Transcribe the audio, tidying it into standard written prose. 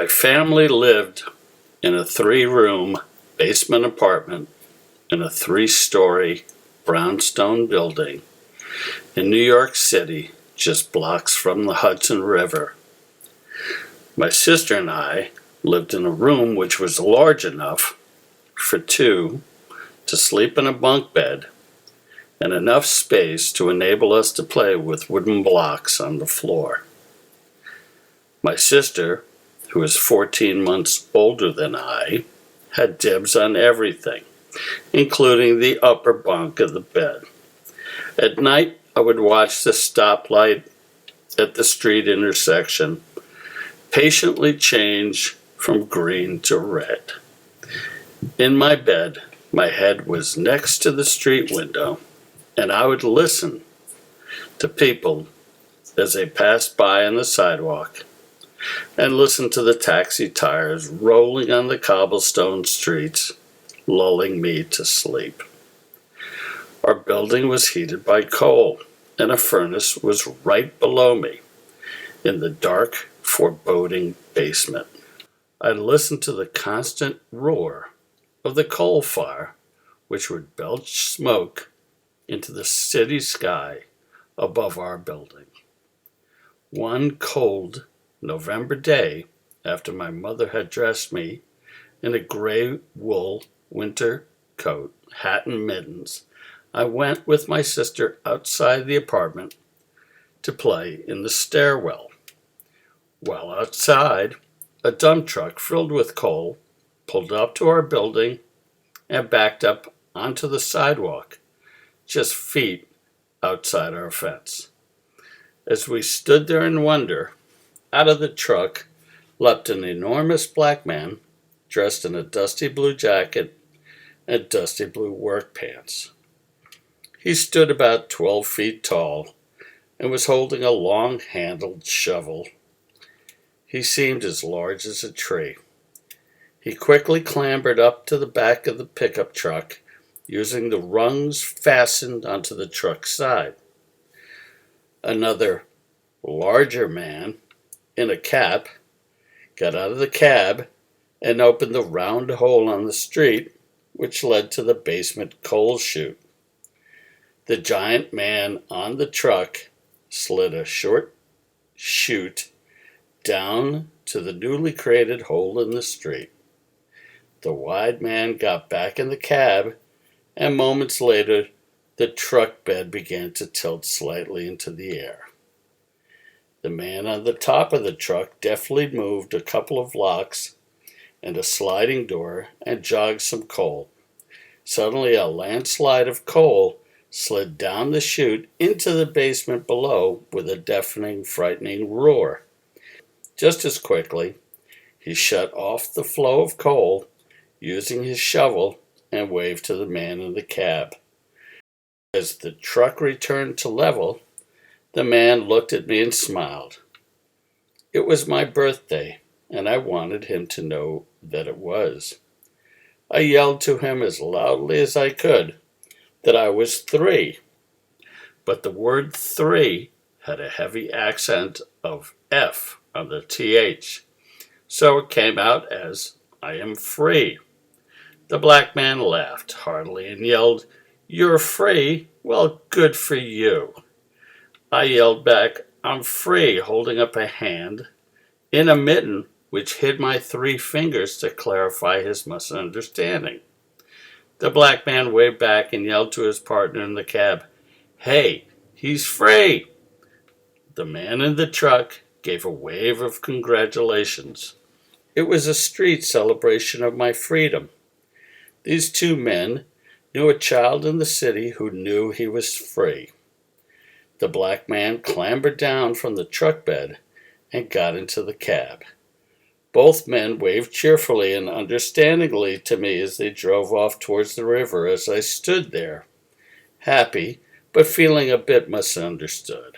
My family lived in a 3-room basement apartment in a 3-story brownstone building in New York City, just blocks from the Hudson River. My sister and I lived in a room which was large enough for 2 to sleep in a bunk bed and enough space to enable us to play with wooden blocks on the floor. My sister, who is 14 months older than I, had dibs on everything, including the upper bunk of the bed. At night, I would watch the stoplight at the street intersection patiently change from green to red. In my bed, my head was next to the street window, and I would listen to people as they passed by on the sidewalk and listen to the taxi tires rolling on the cobblestone streets, lulling me to sleep. Our building was heated by coal, and a furnace was right below me in the dark, foreboding basement. I listened to the constant roar of the coal fire, which would belch smoke into the city sky above our building. One cold November day, after my mother had dressed me in a gray wool winter coat, hat, and mittens, I went with my sister outside the apartment to play in the stairwell. While outside, a dump truck filled with coal pulled up to our building and backed up onto the sidewalk, just feet outside our fence. As we stood there in wonder, out of the truck leapt an enormous black man dressed in a dusty blue jacket and dusty blue work pants. He stood about 12 feet tall and was holding a long-handled shovel. He seemed as large as a tree. He quickly clambered up to the back of the pickup truck using the rungs fastened onto the truck's side. Another, larger man in a cap got out of the cab and opened the round hole on the street which led to the basement coal chute. The giant man on the truck slid a short chute down to the newly created hole in the street. The wide man got back in the cab, and moments later, the truck bed began to tilt slightly into the air. The man on the top of the truck deftly moved a couple of locks and a sliding door and jogged some coal. Suddenly, a landslide of coal slid down the chute into the basement below with a deafening, frightening roar. Just as quickly, he shut off the flow of coal using his shovel and waved to the man in the cab. As the truck returned to level, the man looked at me and smiled. It was my birthday, and I wanted him to know that it was. I yelled to him as loudly as I could that I was 3, but the word 3 had a heavy accent of F on the TH, so it came out as I am free. The black man laughed heartily and yelled, "You're free? Well, good for you." I yelled back, "I'm free," holding up a hand in a mitten which hid my 3 fingers to clarify his misunderstanding. The black man waved back and yelled to his partner in the cab, "Hey, he's free!" The man in the truck gave a wave of congratulations. It was a street celebration of my freedom. These 2 men knew a child in the city who knew he was free. The black man clambered down from the truck bed and got into the cab. Both men waved cheerfully and understandingly to me as they drove off towards the river as I stood there, happy but feeling a bit misunderstood.